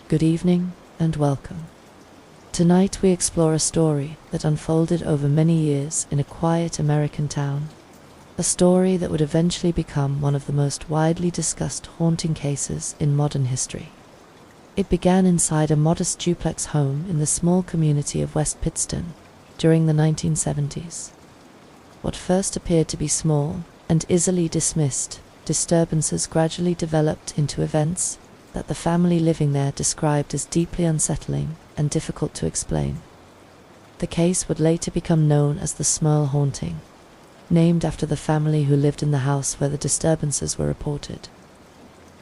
Good evening and welcome. Tonight we explore a story that unfolded over many years in a quiet American town. A story that would eventually become one of the most widely discussed haunting cases in modern history. It began inside a modest duplex home in the small community of West Pittston during the 1970s. What first appeared to be small and easily dismissed disturbances gradually developed into events that the family living there described as deeply unsettling and difficult to explain. The case would later become known as the Smurl Haunting, named after the family who lived in the house where the disturbances were reported.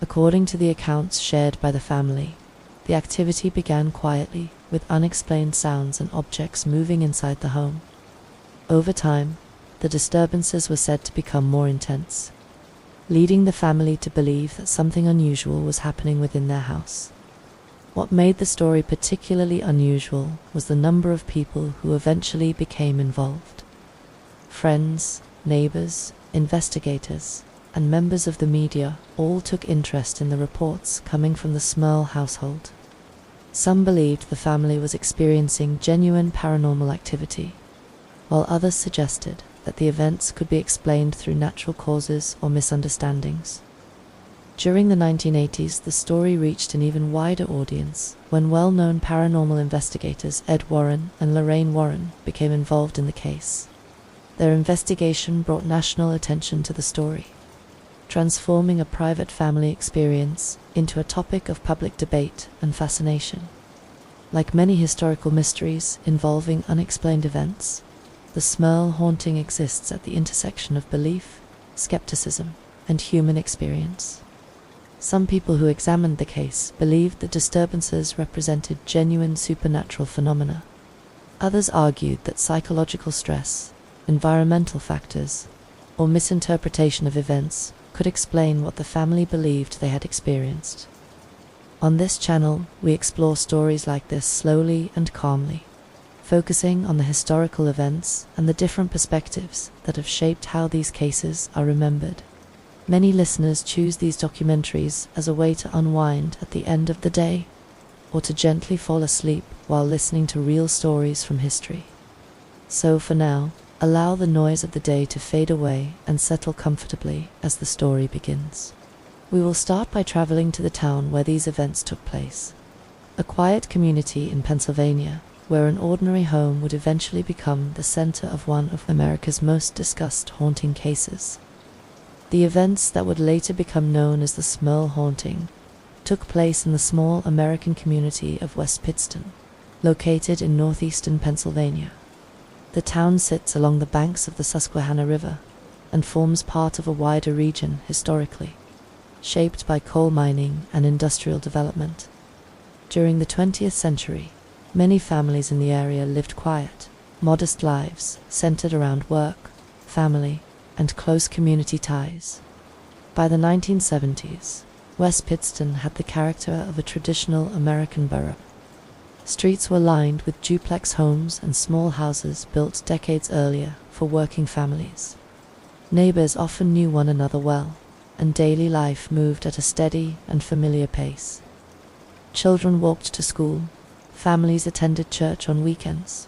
According to the accounts shared by the family, the activity began quietly, with unexplained sounds and objects moving inside the home. Over time, the disturbances were said to become more intense, leading the family to believe that something unusual was happening within their house. What made the story particularly unusual was the number of people who eventually became involved. Friends, neighbors, investigators, and members of the media all took interest in the reports coming from the Smurl household. Some believed the family was experiencing genuine paranormal activity, while others suggested that the events could be explained through natural causes or misunderstandings. During the 1980s, the story reached an even wider audience when well-known paranormal investigators Ed Warren and Lorraine Warren became involved in the case. Their investigation brought national attention to the story, transforming a private family experience into a topic of public debate and fascination. Like many historical mysteries involving unexplained events, the Smurl Haunting exists at the intersection of belief, skepticism, and human experience. Some people who examined the case believed the disturbances represented genuine supernatural phenomena. Others argued that psychological stress, environmental factors, or misinterpretation of events could explain what the family believed they had experienced. On this channel, we explore stories like this slowly and calmly, focusing on the historical events and the different perspectives that have shaped how these cases are remembered. Many listeners choose these documentaries as a way to unwind at the end of the day, or to gently fall asleep while listening to real stories from history. So for now, allow the noise of the day to fade away and settle comfortably as the story begins. We will start by traveling to the town where these events took place, a quiet community in Pennsylvania, where an ordinary home would eventually become the center of one of America's most discussed haunting cases. The events that would later become known as the Smurl Haunting took place in the small American community of West Pittston, located in northeastern Pennsylvania. The town sits along the banks of the Susquehanna River and forms part of a wider region historically, shaped by coal mining and industrial development. During the 20th century, many families in the area lived quiet, modest lives centered around work, family, and close community ties. By the 1970s, West Pittston had the character of a traditional American borough. Streets were lined with duplex homes and small houses built decades earlier for working families. Neighbors often knew one another well, and daily life moved at a steady and familiar pace. Children walked to school, families attended church on weekends,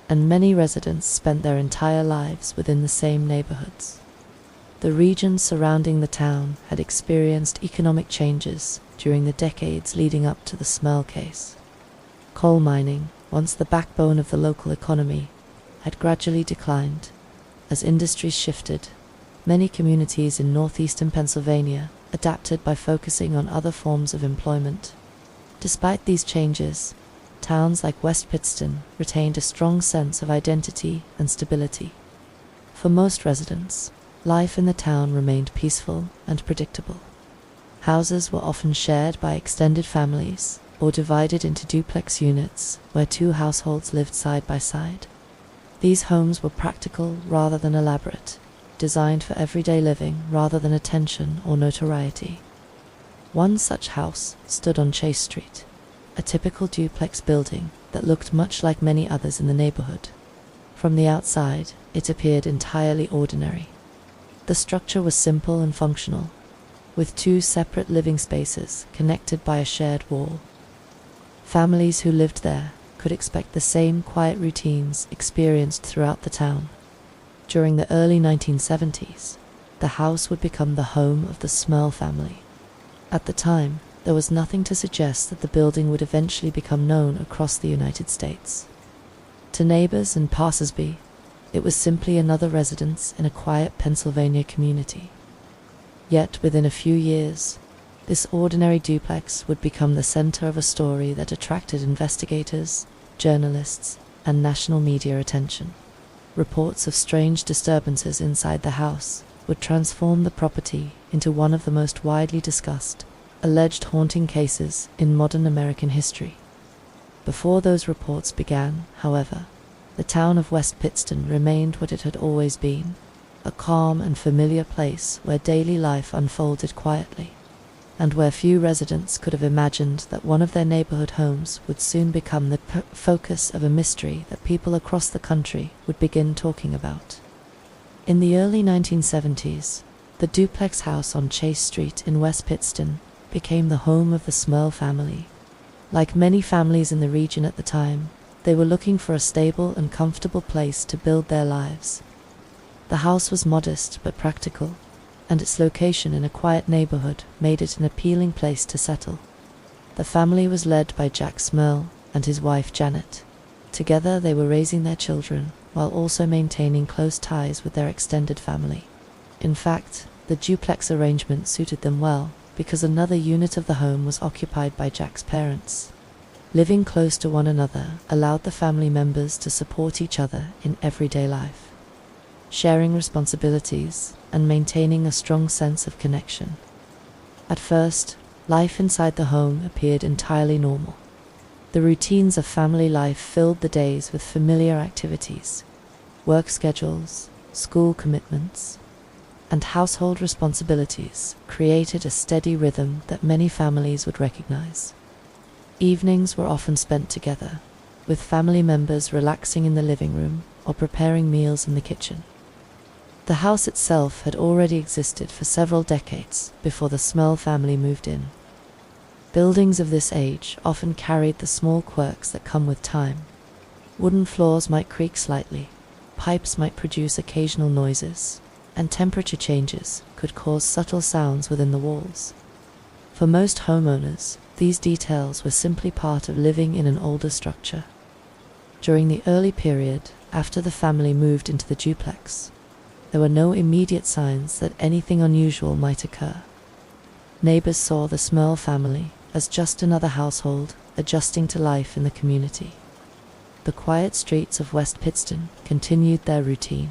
and many residents spent their entire lives within the same neighborhoods. The region surrounding the town had experienced economic changes during the decades leading up to the Smurl case. Coal mining, once the backbone of the local economy, had gradually declined. As industries shifted, many communities in northeastern Pennsylvania adapted by focusing on other forms of employment. Despite these changes, towns like West Pittston retained a strong sense of identity and stability. For most residents, life in the town remained peaceful and predictable. Houses were often shared by extended families or divided into duplex units where two households lived side by side. These homes were practical rather than elaborate, designed for everyday living rather than attention or notoriety. One such house stood on Chase Street, a typical duplex building that looked much like many others in the neighborhood. From the outside, it appeared entirely ordinary. The structure was simple and functional, with two separate living spaces connected by a shared wall. Families who lived there could expect the same quiet routines experienced throughout the town. During the early 1970s, the house would become the home of the Smurl family. At the time, there was nothing to suggest that the building would eventually become known across the United States. To neighbors and passers-by, it was simply another residence in a quiet Pennsylvania community. Yet within a few years, this ordinary duplex would become the center of a story that attracted investigators, journalists, and national media attention. Reports of strange disturbances inside the house would transform the property into one of the most widely discussed, alleged haunting cases in modern American history. Before those reports began, however, the town of West Pittston remained what it had always been, a calm and familiar place where daily life unfolded quietly, and where few residents could have imagined that one of their neighborhood homes would soon become the focus of a mystery that people across the country would begin talking about. In the early 1970s, the duplex house on Chase Street in West Pittston became the home of the Smurl family. Like many families in the region at the time, they were looking for a stable and comfortable place to build their lives. The house was modest but practical, and its location in a quiet neighborhood made it an appealing place to settle. The family was led by Jack Smurl and his wife Janet. Together they were raising their children while also maintaining close ties with their extended family. In fact, the duplex arrangement suited them well because another unit of the home was occupied by Jack's parents. Living close to one another allowed the family members to support each other in everyday life, sharing responsibilities and maintaining a strong sense of connection. At first, life inside the home appeared entirely normal. The routines of family life filled the days with familiar activities, work schedules, school commitments, and household responsibilities created a steady rhythm that many families would recognize. Evenings were often spent together, with family members relaxing in the living room or preparing meals in the kitchen. The house itself had already existed for several decades before the Smurl family moved in. Buildings of this age often carried the small quirks that come with time. Wooden floors might creak slightly, pipes might produce occasional noises, and temperature changes could cause subtle sounds within the walls. For most homeowners, these details were simply part of living in an older structure. During the early period after the family moved into the duplex, there were no immediate signs that anything unusual might occur. Neighbors saw the Smurl family as just another household adjusting to life in the community. The quiet streets of West Pittston continued their routine,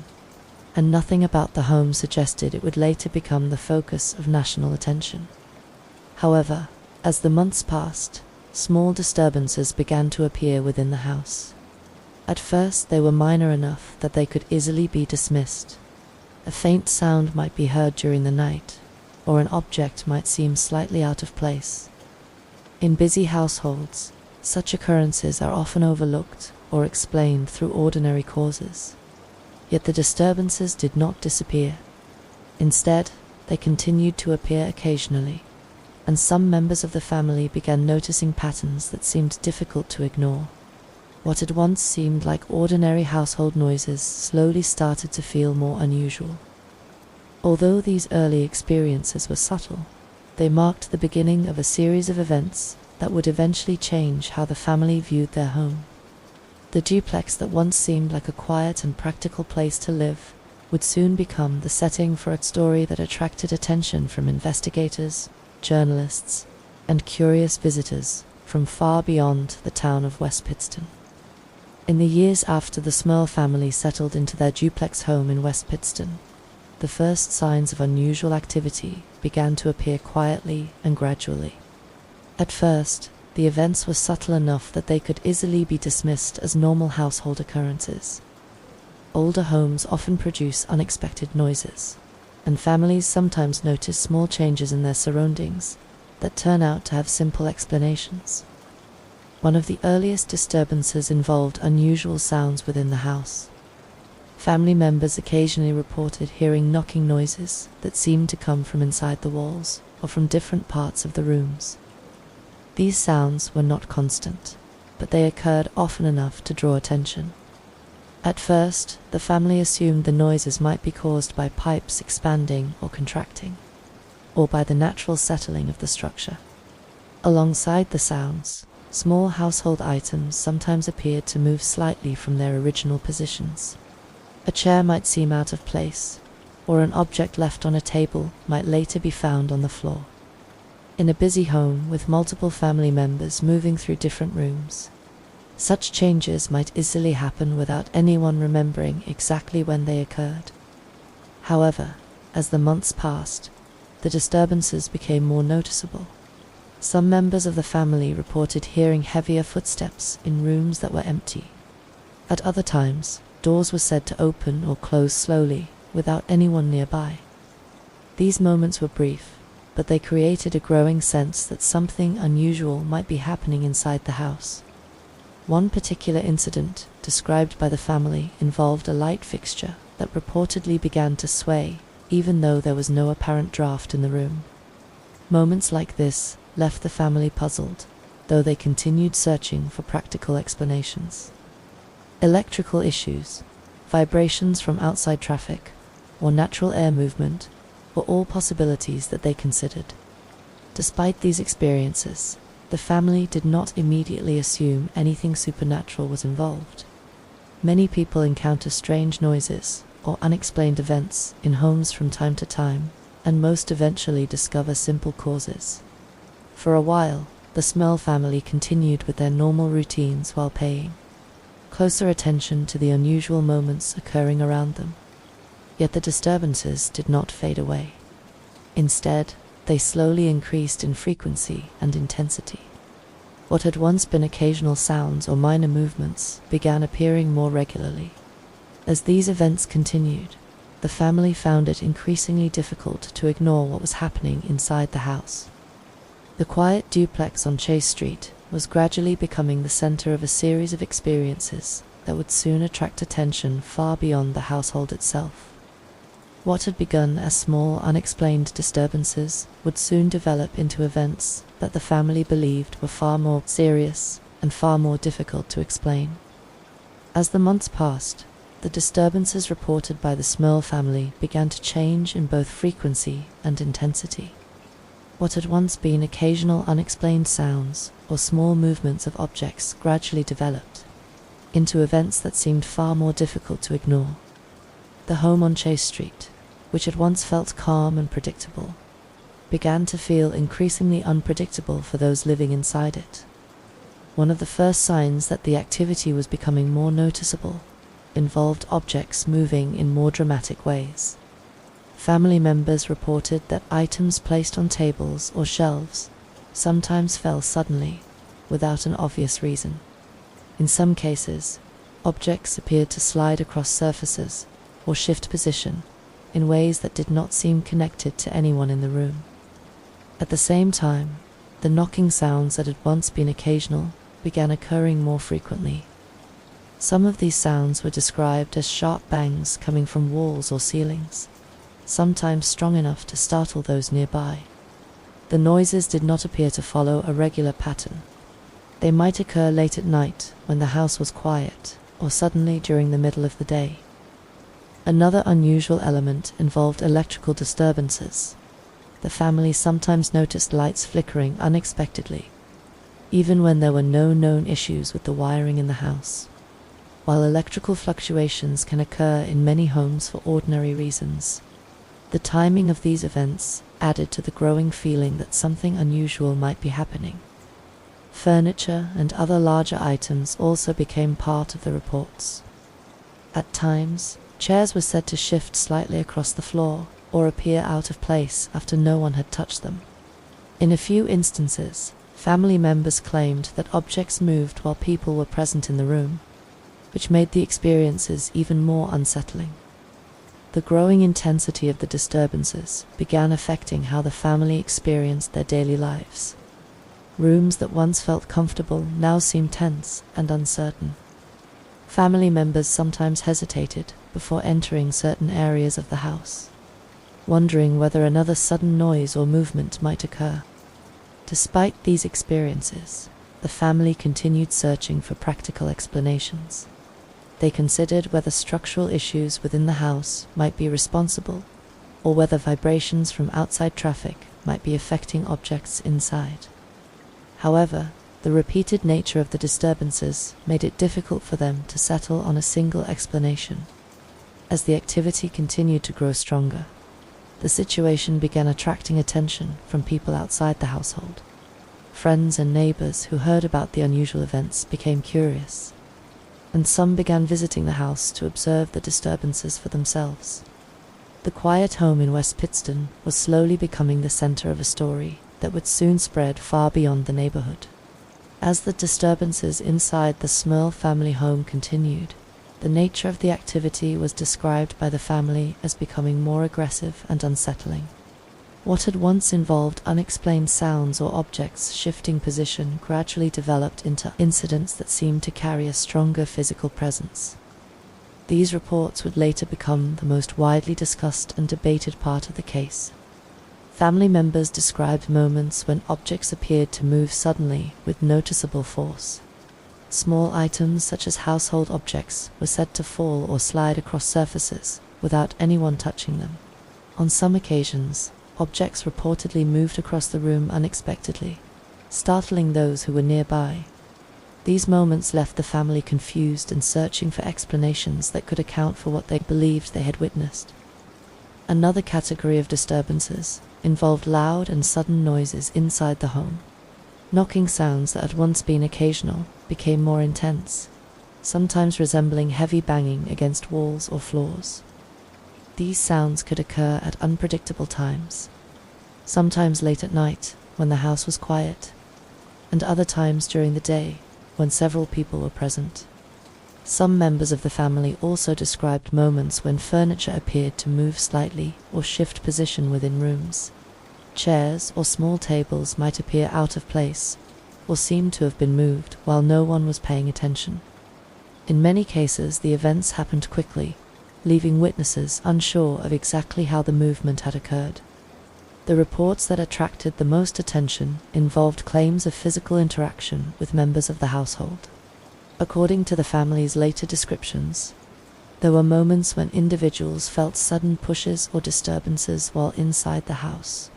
and nothing about the home suggested it would later become the focus of national attention. However, as the months passed, small disturbances began to appear within the house. At first they were minor enough that they could easily be dismissed. A faint sound might be heard during the night, or an object might seem slightly out of place. In busy households, such occurrences are often overlooked or explained through ordinary causes. Yet the disturbances did not disappear. Instead, they continued to appear occasionally, and some members of the family began noticing patterns that seemed difficult to ignore. What had once seemed like ordinary household noises slowly started to feel more unusual. Although these early experiences were subtle, they marked the beginning of a series of events that would eventually change how the family viewed their home. The duplex that once seemed like a quiet and practical place to live would soon become the setting for a story that attracted attention from investigators, journalists, and curious visitors from far beyond the town of West Pittston. In the years after the Smurl family settled into their duplex home in West Pittston, the first signs of unusual activity began to appear quietly and gradually. At first, the events were subtle enough that they could easily be dismissed as normal household occurrences. Older homes often produce unexpected noises, and families sometimes notice small changes in their surroundings that turn out to have simple explanations. One of the earliest disturbances involved unusual sounds within the house. Family members occasionally reported hearing knocking noises that seemed to come from inside the walls or from different parts of the rooms. These sounds were not constant, but they occurred often enough to draw attention. At first, the family assumed the noises might be caused by pipes expanding or contracting, or by the natural settling of the structure. Alongside the sounds, small household items sometimes appeared to move slightly from their original positions. A chair might seem out of place, or an object left on a table might later be found on the floor. In a busy home with multiple family members moving through different rooms, such changes might easily happen without anyone remembering exactly when they occurred. However, as the months passed, the disturbances became more noticeable. Some members of the family reported hearing heavier footsteps in rooms that were empty. At other times, doors were said to open or close slowly without anyone nearby. These moments were brief, but they created a growing sense that something unusual might be happening inside the house. One particular incident, described by the family, involved a light fixture that reportedly began to sway, even though there was no apparent draft in the room. Moments like this left the family puzzled, though they continued searching for practical explanations. Electrical issues, vibrations from outside traffic, or natural air movement were all possibilities that they considered. Despite these experiences, the family did not immediately assume anything supernatural was involved. Many people encounter strange noises or unexplained events in homes from time to time, and most eventually discover simple causes. For a while, the Smurl family continued with their normal routines while paying closer attention to the unusual moments occurring around them. Yet the disturbances did not fade away. Instead, they slowly increased in frequency and intensity. What had once been occasional sounds or minor movements began appearing more regularly. As these events continued, the family found it increasingly difficult to ignore what was happening inside the house. The quiet duplex on Chase Street was gradually becoming the center of a series of experiences that would soon attract attention far beyond the household itself. What had begun as small, unexplained disturbances would soon develop into events that the family believed were far more serious and far more difficult to explain. As the months passed, the disturbances reported by the Smurl family began to change in both frequency and intensity. What had once been occasional unexplained sounds or small movements of objects gradually developed into events that seemed far more difficult to ignore. The home on Chase Street, which had once felt calm and predictable, began to feel increasingly unpredictable for those living inside it. One of the first signs that the activity was becoming more noticeable involved objects moving in more dramatic ways. Family members reported that items placed on tables or shelves sometimes fell suddenly, without an obvious reason. In some cases, objects appeared to slide across surfaces or shift position in ways that did not seem connected to anyone in the room. At the same time, the knocking sounds that had once been occasional began occurring more frequently. Some of these sounds were described as sharp bangs coming from walls or ceilings, sometimes strong enough to startle those nearby. The noises did not appear to follow a regular pattern. They might occur late at night when the house was quiet, or suddenly during the middle of the day. Another unusual element involved electrical disturbances. The family sometimes noticed lights flickering unexpectedly, even when there were no known issues with the wiring in the house. While electrical fluctuations can occur in many homes for ordinary reasons, the timing of these events added to the growing feeling that something unusual might be happening. Furniture and other larger items also became part of the reports. At times, chairs were said to shift slightly across the floor or appear out of place after no one had touched them. In a few instances, family members claimed that objects moved while people were present in the room, which made the experiences even more unsettling. The growing intensity of the disturbances began affecting how the family experienced their daily lives. Rooms that once felt comfortable now seemed tense and uncertain. Family members sometimes hesitated before entering certain areas of the house, wondering whether another sudden noise or movement might occur. Despite these experiences, the family continued searching for practical explanations. They considered whether structural issues within the house might be responsible, or whether vibrations from outside traffic might be affecting objects inside. However, the repeated nature of the disturbances made it difficult for them to settle on a single explanation. As the activity continued to grow stronger, the situation began attracting attention from people outside the household. Friends and neighbors who heard about the unusual events became curious, and some began visiting the house to observe the disturbances for themselves. The quiet home in West Pittston was slowly becoming the center of a story that would soon spread far beyond the neighborhood. As the disturbances inside the Smurl family home continued, the nature of the activity was described by the family as becoming more aggressive and unsettling. What had once involved unexplained sounds or objects shifting position gradually developed into incidents that seemed to carry a stronger physical presence. These reports would later become the most widely discussed and debated part of the case. Family members described moments when objects appeared to move suddenly with noticeable force. Small items such as household objects were said to fall or slide across surfaces without anyone touching them. On some occasions, objects reportedly moved across the room unexpectedly, startling those who were nearby. These moments left the family confused and searching for explanations that could account for what they believed they had witnessed. Another category of disturbances involved loud and sudden noises inside the home. Knocking sounds that had once been occasional became more intense, sometimes resembling heavy banging against walls or floors. These sounds could occur at unpredictable times, sometimes late at night when the house was quiet, and other times during the day when several people were present. Some members of the family also described moments when furniture appeared to move slightly or shift position within rooms. Chairs or small tables might appear out of place or seem to have been moved while no one was paying attention. In many cases, the events happened quickly, leaving witnesses unsure of exactly how the movement had occurred. The reports that attracted the most attention involved claims of physical interaction with members of the household. According to the family's later descriptions, there were moments when individuals felt sudden pushes or disturbances while inside the house.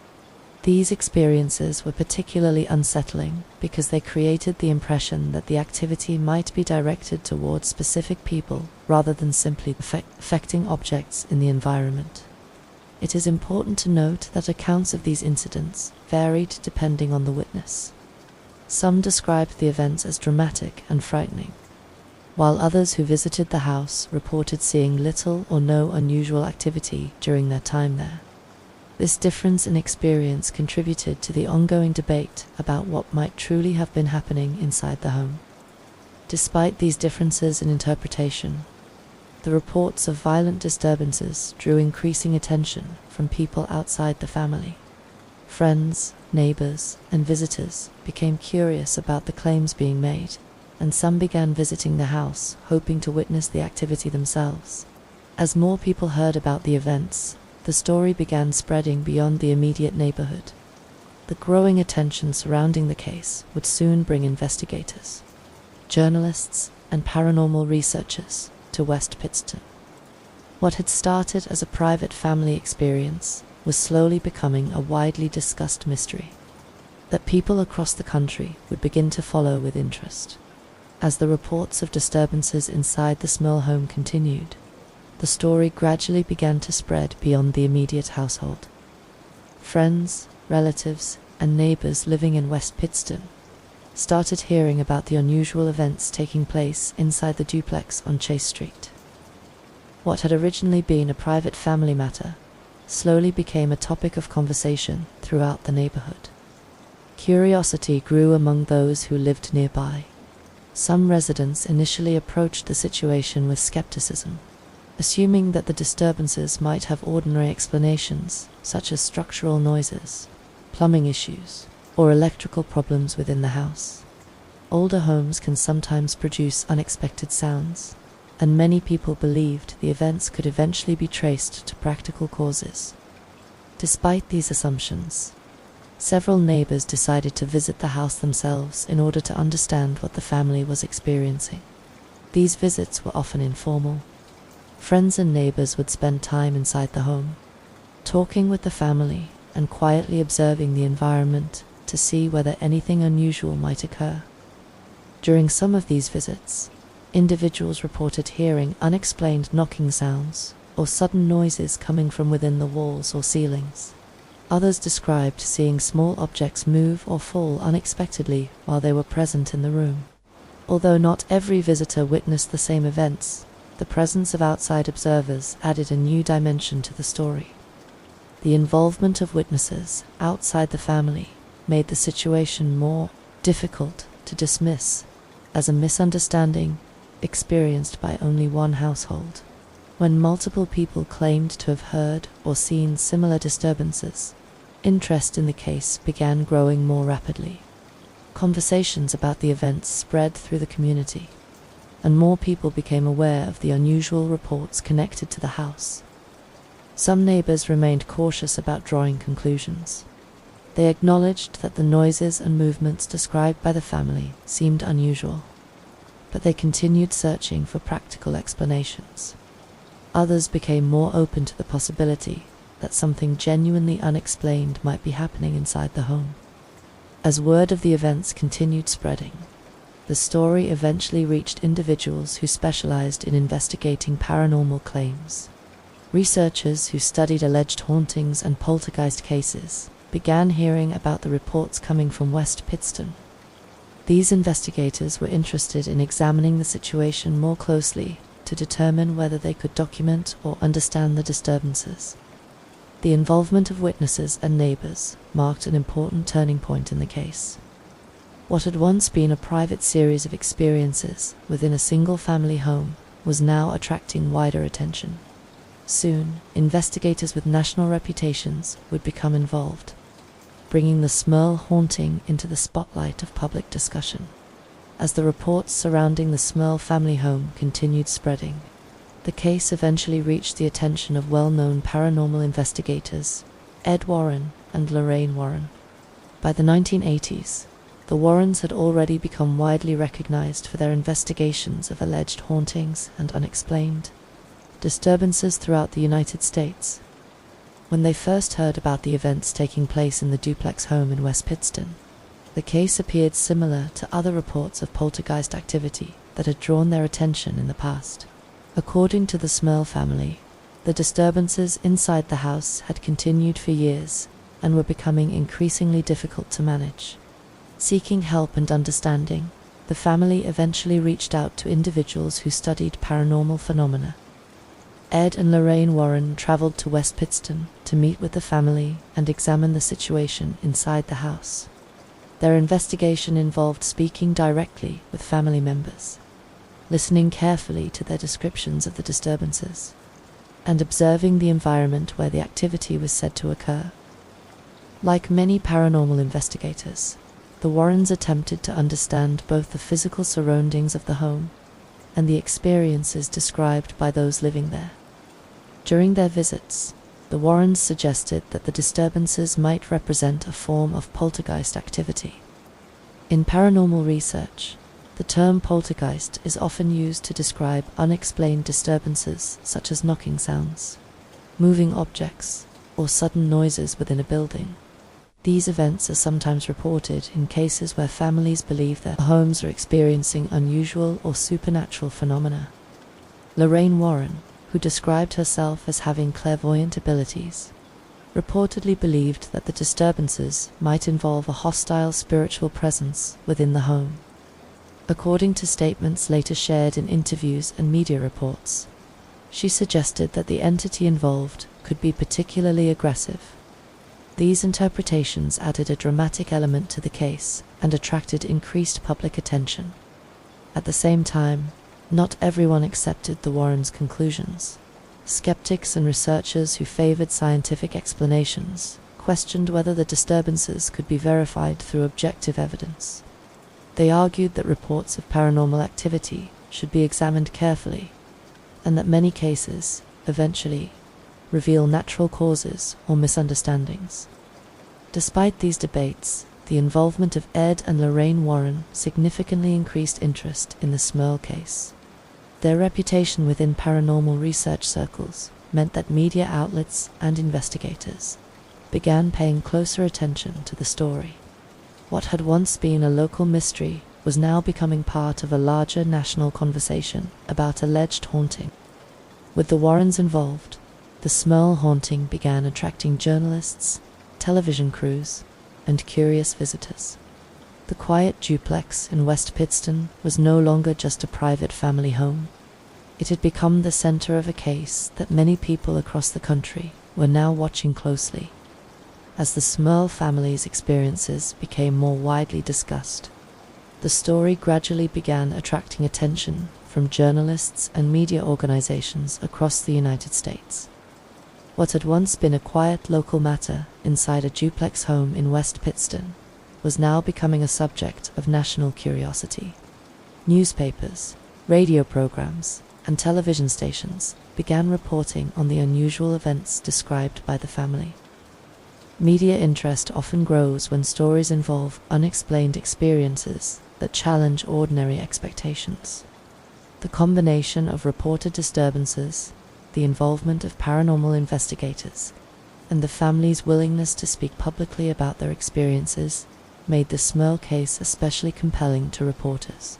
These experiences were particularly unsettling because they created the impression that the activity might be directed towards specific people rather than simply affecting objects in the environment. It is important to note that accounts of these incidents varied depending on the witness. Some described the events as dramatic and frightening, while others who visited the house reported seeing little or no unusual activity during their time there. This difference in experience contributed to the ongoing debate about what might truly have been happening inside the home. Despite these differences in interpretation, the reports of violent disturbances drew increasing attention from people outside the family. Friends, neighbors, and visitors became curious about the claims being made, and some began visiting the house, hoping to witness the activity themselves. As more people heard about the events, the story began spreading beyond the immediate neighborhood. The growing attention surrounding the case would soon bring investigators, journalists, and paranormal researchers to West Pittston. What had started as a private family experience was slowly becoming a widely discussed mystery that people across the country would begin to follow with interest. As the reports of disturbances inside the Smurl home continued, the story gradually began to spread beyond the immediate household. Friends, relatives, and neighbors living in West Pittston started hearing about the unusual events taking place inside the duplex on Chase Street. What had originally been a private family matter slowly became a topic of conversation throughout the neighborhood. Curiosity grew among those who lived nearby. Some residents initially approached the situation with skepticism, assuming that the disturbances might have ordinary explanations, such as structural noises, plumbing issues, or electrical problems within the house. Older homes can sometimes produce unexpected sounds, and many people believed the events could eventually be traced to practical causes. Despite these assumptions, Several neighbors decided to visit the house themselves in order to understand what the family was experiencing. These visits were often informal. Friends and neighbors would spend time inside the home, talking with the family and quietly observing the environment to see whether anything unusual might occur. During some of these visits, individuals reported hearing unexplained knocking sounds or sudden noises coming from within the walls or ceilings. Others described seeing small objects move or fall unexpectedly while they were present in the room. Although not every visitor witnessed the same events, the presence of outside observers added a new dimension to the story. The involvement of witnesses outside the family made the situation more difficult to dismiss as a misunderstanding experienced by only one household. When multiple people claimed to have heard or seen similar disturbances, interest in the case began growing more rapidly. Conversations about the events spread through the community, and more people became aware of the unusual reports connected to the house. Some neighbors remained cautious about drawing conclusions. They acknowledged that the noises and movements described by the family seemed unusual, but they continued searching for practical explanations. Others became more open to the possibility that something genuinely unexplained might be happening inside the home. As word of the events continued spreading, the story eventually reached individuals who specialized in investigating paranormal claims. Researchers who studied alleged hauntings and poltergeist cases began hearing about the reports coming from West Pittston. These investigators were interested in examining the situation more closely to determine whether they could document or understand the disturbances. The involvement of witnesses and neighbors marked an important turning point in the case. What had once been a private series of experiences within a single family home was now attracting wider attention. Soon, investigators with national reputations would become involved, bringing the Smurl Haunting into the spotlight of public discussion. As the reports surrounding the Smurl family home continued spreading, the case eventually reached the attention of well-known paranormal investigators, Ed Warren and Lorraine Warren. By the 1980s, the Warrens had already become widely recognized for their investigations of alleged hauntings and unexplained disturbances throughout the United States. When they first heard about the events taking place in the duplex home in West Pittston, the case appeared similar to other reports of poltergeist activity that had drawn their attention in the past. According to the Smurl family, the disturbances inside the house had continued for years and were becoming increasingly difficult to manage. Seeking help and understanding, the family eventually reached out to individuals who studied paranormal phenomena. Ed and Lorraine Warren traveled to West Pittston to meet with the family and examine the situation inside the house. Their investigation involved speaking directly with family members, listening carefully to their descriptions of the disturbances, and observing the environment where the activity was said to occur. Like many paranormal investigators, the Warrens attempted to understand both the physical surroundings of the home and the experiences described by those living there. During their visits, the Warrens suggested that the disturbances might represent a form of poltergeist activity. In paranormal research, the term poltergeist is often used to describe unexplained disturbances such as knocking sounds, moving objects, or sudden noises within a building. These events are sometimes reported in cases where families believe their homes are experiencing unusual or supernatural phenomena. Lorraine Warren, who described herself as having clairvoyant abilities, reportedly believed that the disturbances might involve a hostile spiritual presence within the home. According to statements later shared in interviews and media reports, she suggested that the entity involved could be particularly aggressive. These interpretations added a dramatic element to the case and attracted increased public attention. At the same time, not everyone accepted the Warrens' conclusions. Skeptics and researchers who favored scientific explanations questioned whether the disturbances could be verified through objective evidence. They argued that reports of paranormal activity should be examined carefully, and that many cases, eventually, reveal natural causes or misunderstandings. Despite these debates, the involvement of Ed and Lorraine Warren significantly increased interest in the Smurl case. Their reputation within paranormal research circles meant that media outlets and investigators began paying closer attention to the story. What had once been a local mystery was now becoming part of a larger national conversation about alleged haunting. With the Warrens involved, the Smurl Haunting began attracting journalists, television crews, and curious visitors. The quiet duplex in West Pittston was no longer just a private family home. It had become the center of a case that many people across the country were now watching closely. As the Smurl family's experiences became more widely discussed, the story gradually began attracting attention from journalists and media organizations across the United States. What had once been a quiet local matter inside a duplex home in West Pittston was now becoming a subject of national curiosity. Newspapers, radio programs, and television stations began reporting on the unusual events described by the family. Media interest often grows when stories involve unexplained experiences that challenge ordinary expectations. The combination of reported disturbances, the involvement of paranormal investigators, and the family's willingness to speak publicly about their experiences made the Smurl case especially compelling to reporters.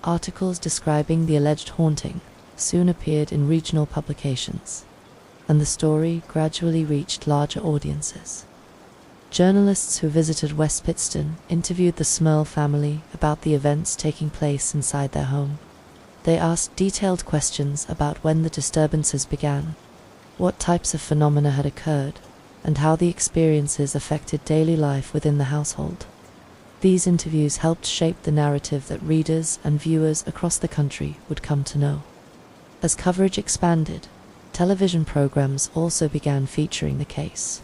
Articles describing the alleged haunting soon appeared in regional publications, and the story gradually reached larger audiences. Journalists who visited West Pittston interviewed the Smurl family about the events taking place inside their home. They asked detailed questions about when the disturbances began, what types of phenomena had occurred, and how the experiences affected daily life within the household. These interviews helped shape the narrative that readers and viewers across the country would come to know. As coverage expanded, television programs also began featuring the case.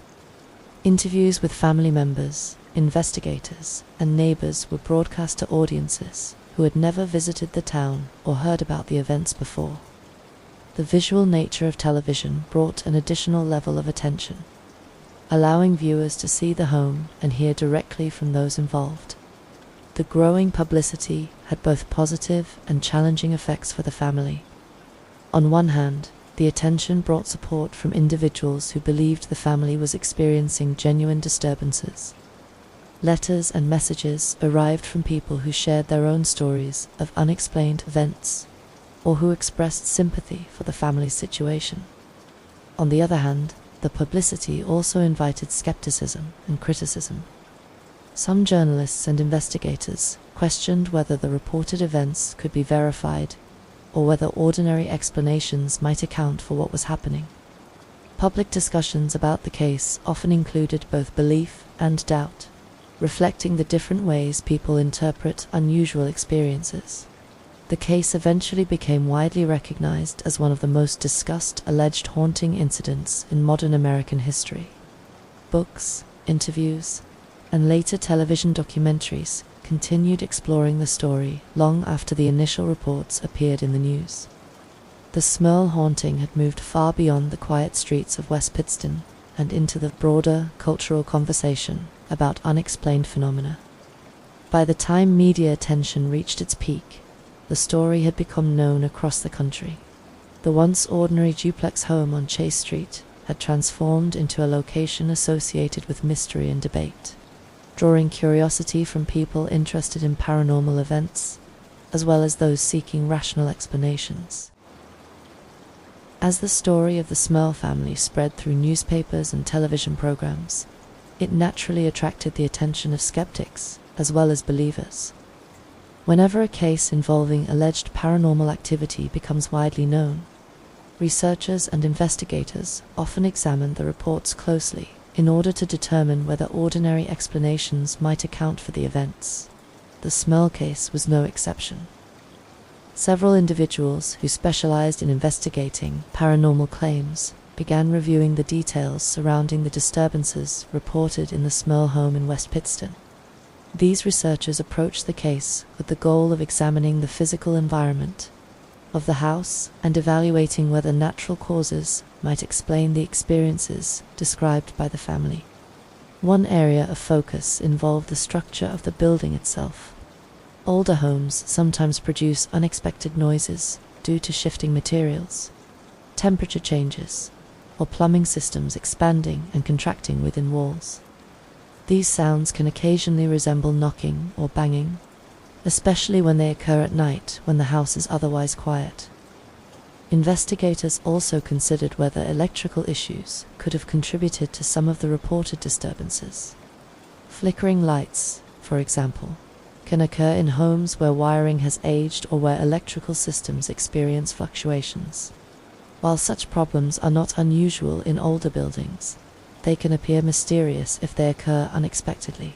Interviews with family members, investigators, and neighbors were broadcast to audiences who had never visited the town or heard about the events before. The visual nature of television brought an additional level of attention, allowing viewers to see the home and hear directly from those involved. The growing publicity had both positive and challenging effects for the family. On one hand, the attention brought support from individuals who believed the family was experiencing genuine disturbances. Letters and messages arrived from people who shared their own stories of unexplained events, or who expressed sympathy for the family's situation. On the other hand, the publicity also invited skepticism and criticism. Some journalists and investigators questioned whether the reported events could be verified, or whether ordinary explanations might account for what was happening. Public discussions about the case often included both belief and doubt, reflecting the different ways people interpret unusual experiences. The case eventually became widely recognized as one of the most discussed alleged haunting incidents in modern American history. Books, interviews, and later television documentaries continued exploring the story long after the initial reports appeared in the news. The Smurl Haunting had moved far beyond the quiet streets of West Pittston and into the broader cultural conversation about unexplained phenomena. By the time media attention reached its peak, the story had become known across the country. The once ordinary duplex home on Chase Street had transformed into a location associated with mystery and debate, drawing curiosity from people interested in paranormal events, as well as those seeking rational explanations. As the story of the Smurl family spread through newspapers and television programs, it naturally attracted the attention of skeptics as well as believers. Whenever a case involving alleged paranormal activity becomes widely known, researchers and investigators often examine the reports closely in order to determine whether ordinary explanations might account for the events. The Smurl case was no exception. Several individuals who specialized in investigating paranormal claims began reviewing the details surrounding the disturbances reported in the Smurl home in West Pittston. These researchers approached the case with the goal of examining the physical environment of the house and evaluating whether natural causes might explain the experiences described by the family. One area of focus involved the structure of the building itself. Older homes sometimes produce unexpected noises due to shifting materials, temperature changes, or plumbing systems expanding and contracting within walls. These sounds can occasionally resemble knocking or banging, especially when they occur at night when the house is otherwise quiet. Investigators also considered whether electrical issues could have contributed to some of the reported disturbances. Flickering lights, for example, can occur in homes where wiring has aged or where electrical systems experience fluctuations. While such problems are not unusual in older buildings, they can appear mysterious if they occur unexpectedly.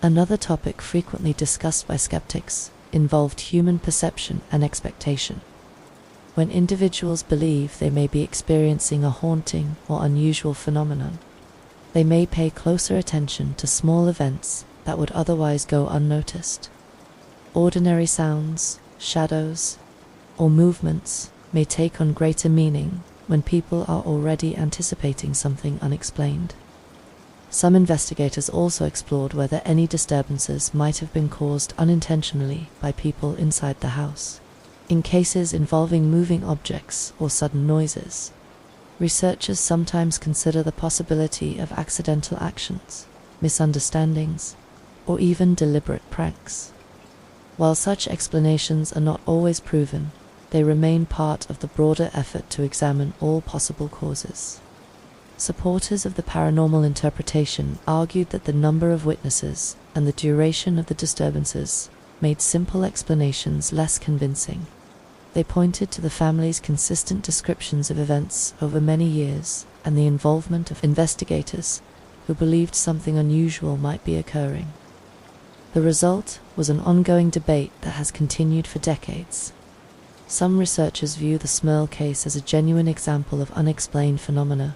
Another topic frequently discussed by skeptics involved human perception and expectation. When individuals believe they may be experiencing a haunting or unusual phenomenon, they may pay closer attention to small events that would otherwise go unnoticed. Ordinary sounds, shadows, or movements may take on greater meaning when people are already anticipating something unexplained. Some investigators also explored whether any disturbances might have been caused unintentionally by people inside the house. In cases involving moving objects or sudden noises, researchers sometimes consider the possibility of accidental actions, misunderstandings, or even deliberate pranks. While such explanations are not always proven, they remain part of the broader effort to examine all possible causes. Supporters of the paranormal interpretation argued that the number of witnesses and the duration of the disturbances made simple explanations less convincing. They pointed to the family's consistent descriptions of events over many years and the involvement of investigators who believed something unusual might be occurring. The result was an ongoing debate that has continued for decades. Some researchers view the Smurl case as a genuine example of unexplained phenomena,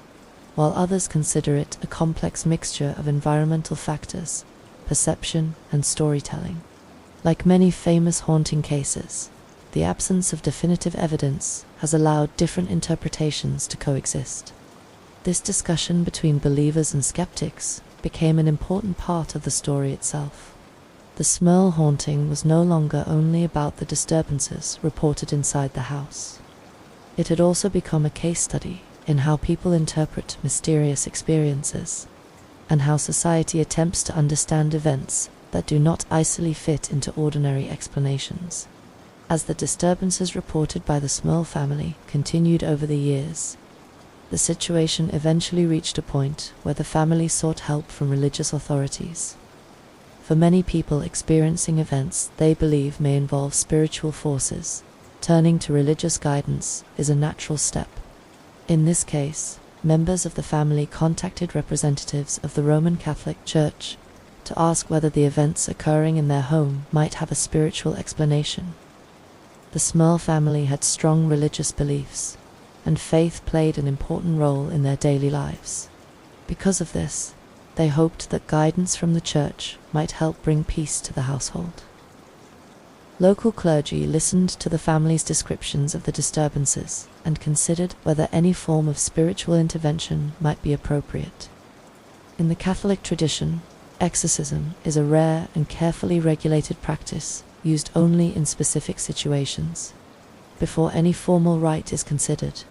while others consider it a complex mixture of environmental factors, perception, and storytelling. Like many famous haunting cases, the absence of definitive evidence has allowed different interpretations to coexist. This discussion between believers and skeptics became an important part of the story itself. The Smurl haunting was no longer only about the disturbances reported inside the house. It had also become a case study in how people interpret mysterious experiences, and how society attempts to understand events that do not easily fit into ordinary explanations. As the disturbances reported by the Smurl family continued over the years, the situation eventually reached a point where the family sought help from religious authorities. For many people experiencing events they believe may involve spiritual forces, turning to religious guidance is a natural step. In this case, members of the family contacted representatives of the Roman Catholic Church to ask whether the events occurring in their home might have a spiritual explanation. The Smurl family had strong religious beliefs, and faith played an important role in their daily lives. Because of this, they hoped that guidance from the church might help bring peace to the household. Local clergy listened to the family's descriptions of the disturbances and considered whether any form of spiritual intervention might be appropriate. In the Catholic tradition, exorcism is a rare and carefully regulated practice used only in specific situations, before any formal rite is considered.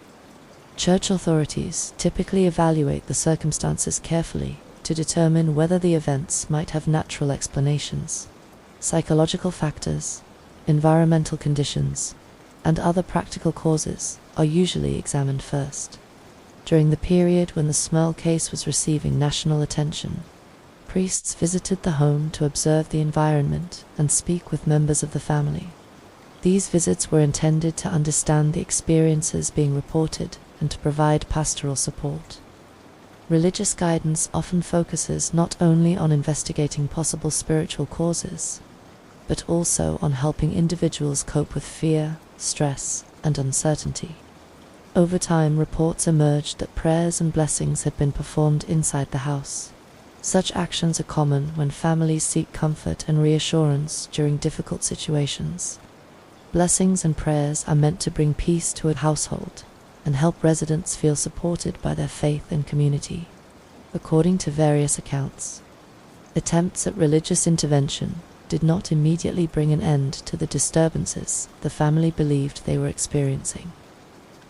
Church authorities typically evaluate the circumstances carefully to determine whether the events might have natural explanations. Psychological factors, environmental conditions, and other practical causes are usually examined first. During the period when the Smurl case was receiving national attention, priests visited the home to observe the environment and speak with members of the family. These visits were intended to understand the experiences being reported and to provide pastoral support. Religious guidance often focuses not only on investigating possible spiritual causes, but also on helping individuals cope with fear, stress, and uncertainty. Over time, reports emerged that prayers and blessings had been performed inside the house. Such actions are common when families seek comfort and reassurance during difficult situations. Blessings and prayers are meant to bring peace to a household and help residents feel supported by their faith and community. According to various accounts, attempts at religious intervention did not immediately bring an end to the disturbances the family believed they were experiencing.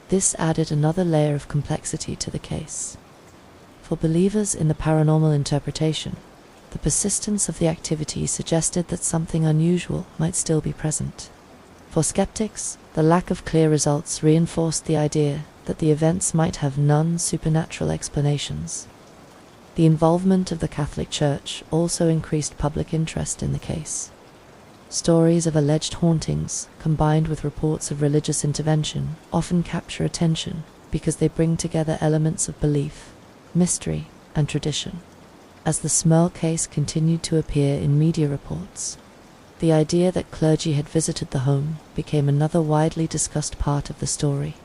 This added another layer of complexity to the case. For believers in the paranormal interpretation, the persistence of the activity suggested that something unusual might still be present. For skeptics, the lack of clear results reinforced the idea that the events might have non-supernatural explanations. The involvement of the Catholic Church also increased public interest in the case. Stories of alleged hauntings, combined with reports of religious intervention, often capture attention because they bring together elements of belief, mystery, and tradition. As the Smurl case continued to appear in media reports, the idea that clergy had visited the home became another widely discussed part of the story.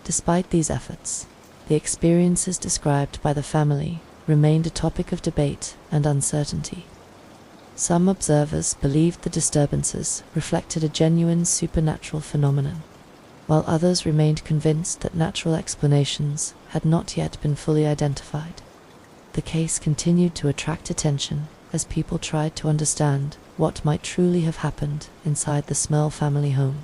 Despite these efforts, the experiences described by the family remained a topic of debate and uncertainty. Some observers believed the disturbances reflected a genuine supernatural phenomenon, while others remained convinced that natural explanations had not yet been fully identified. The case continued to attract attention as people tried to understand what might truly have happened inside the Smurl family home.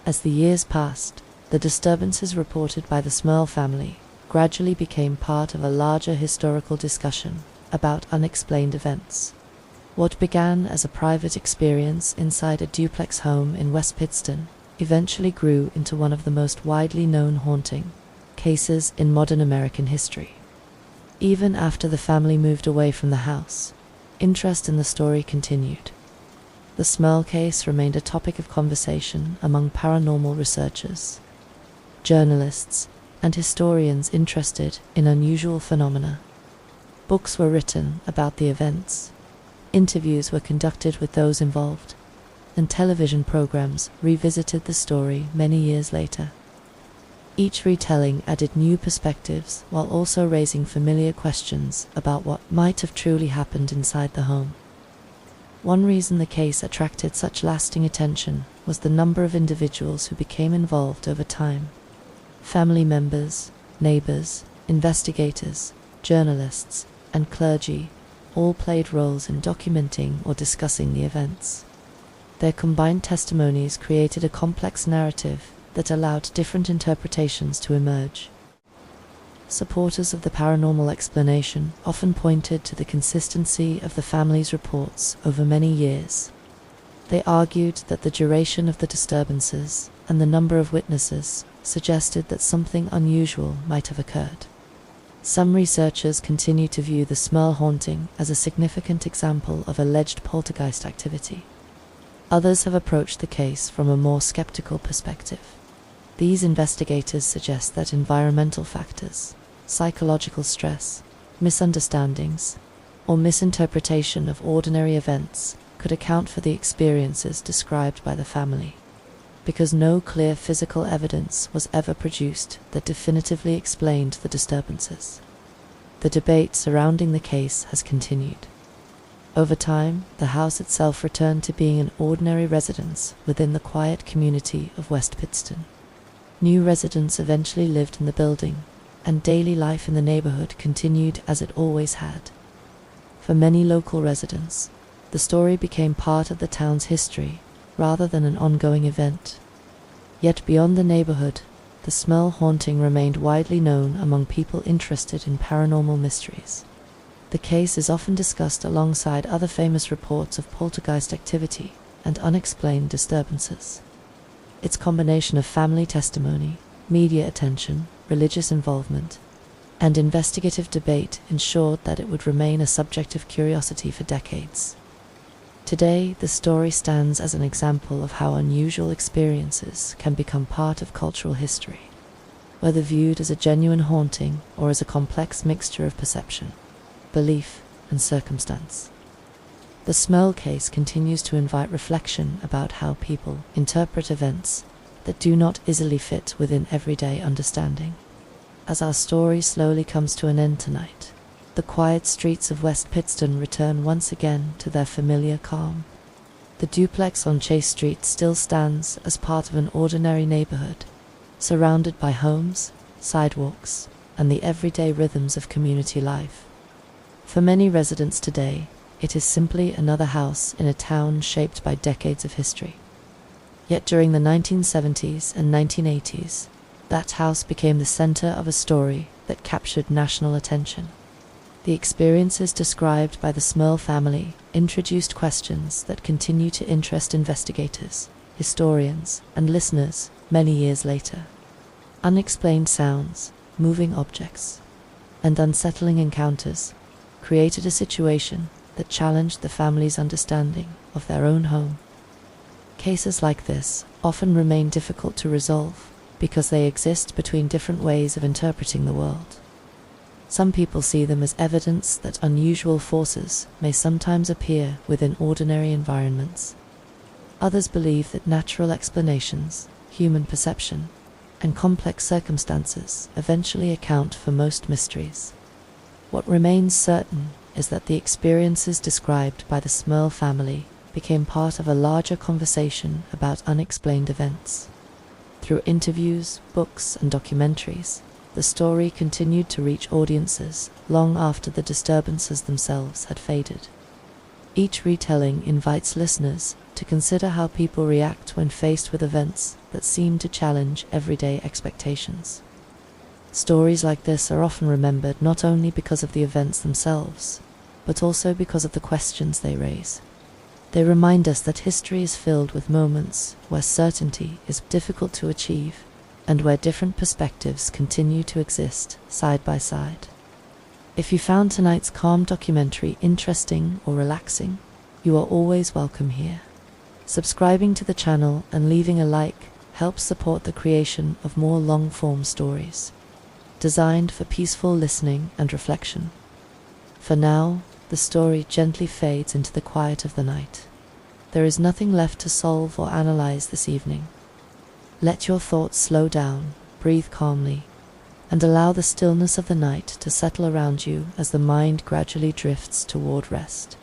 As the years passed, the disturbances reported by the Smurl family gradually became part of a larger historical discussion about unexplained events. What began as a private experience inside a duplex home in West Pittston eventually grew into one of the most widely known haunting cases in modern American history. Even after the family moved away from the house, interest in the story continued. The Smurl case remained a topic of conversation among paranormal researchers, journalists, and historians interested in unusual phenomena. Books were written about the events, interviews were conducted with those involved, and television programs revisited the story many years later. Each retelling added new perspectives while also raising familiar questions about what might have truly happened inside the home. One reason the case attracted such lasting attention was the number of individuals who became involved over time. Family members, neighbors, investigators, journalists, and clergy all played roles in documenting or discussing the events. Their combined testimonies created a complex narrative that allowed different interpretations to emerge. Supporters of the paranormal explanation often pointed to the consistency of the family's reports over many years. They argued that the duration of the disturbances and the number of witnesses suggested that something unusual might have occurred. Some researchers continue to view the Smurl haunting as a significant example of alleged poltergeist activity. Others have approached the case from a more skeptical perspective. These investigators suggest that environmental factors, psychological stress, misunderstandings, or misinterpretation of ordinary events could account for the experiences described by the family. Because no clear physical evidence was ever produced that definitively explained the disturbances, the debate surrounding the case has continued. Over time, the house itself returned to being an ordinary residence within the quiet community of West Pittston. New residents eventually lived in the building, and daily life in the neighborhood continued as it always had. For many local residents, the story became part of the town's history rather than an ongoing event. Yet beyond the neighborhood, the Smurl haunting remained widely known among people interested in paranormal mysteries. The case is often discussed alongside other famous reports of poltergeist activity and unexplained disturbances. Its combination of family testimony, media attention, religious involvement, and investigative debate ensured that it would remain a subject of curiosity for decades. Today, the story stands as an example of how unusual experiences can become part of cultural history, whether viewed as a genuine haunting or as a complex mixture of perception, belief, and circumstance. The Smurl case continues to invite reflection about how people interpret events that do not easily fit within everyday understanding. As our story slowly comes to an end tonight, the quiet streets of West Pittston return once again to their familiar calm. The duplex on Chase Street still stands as part of an ordinary neighborhood, surrounded by homes, sidewalks, and the everyday rhythms of community life. For many residents today, it is simply another house in a town shaped by decades of history. Yet during the 1970s and 1980s, that house became the center of a story that captured national attention. The experiences described by the Smurl family introduced questions that continue to interest investigators, historians, and listeners many years later. Unexplained sounds, moving objects, and unsettling encounters created a situation that challenged the family's understanding of their own home. Cases like this often remain difficult to resolve because they exist between different ways of interpreting the world. Some people see them as evidence that unusual forces may sometimes appear within ordinary environments. Others believe that natural explanations, human perception, and complex circumstances eventually account for most mysteries. What remains certain is that the experiences described by the Smurl family became part of a larger conversation about unexplained events. Through interviews, books, and documentaries, the story continued to reach audiences long after the disturbances themselves had faded. Each retelling invites listeners to consider how people react when faced with events that seem to challenge everyday expectations. Stories like this are often remembered not only because of the events themselves, but also because of the questions they raise. They remind us that history is filled with moments where certainty is difficult to achieve and where different perspectives continue to exist side by side. If you found tonight's calm documentary interesting or relaxing, you are always welcome here. Subscribing to the channel and leaving a like helps support the creation of more long-form stories, designed for peaceful listening and reflection. For now, the story gently fades into the quiet of the night. There is nothing left to solve or analyze this evening. Let your thoughts slow down, breathe calmly, and allow the stillness of the night to settle around you as the mind gradually drifts toward rest.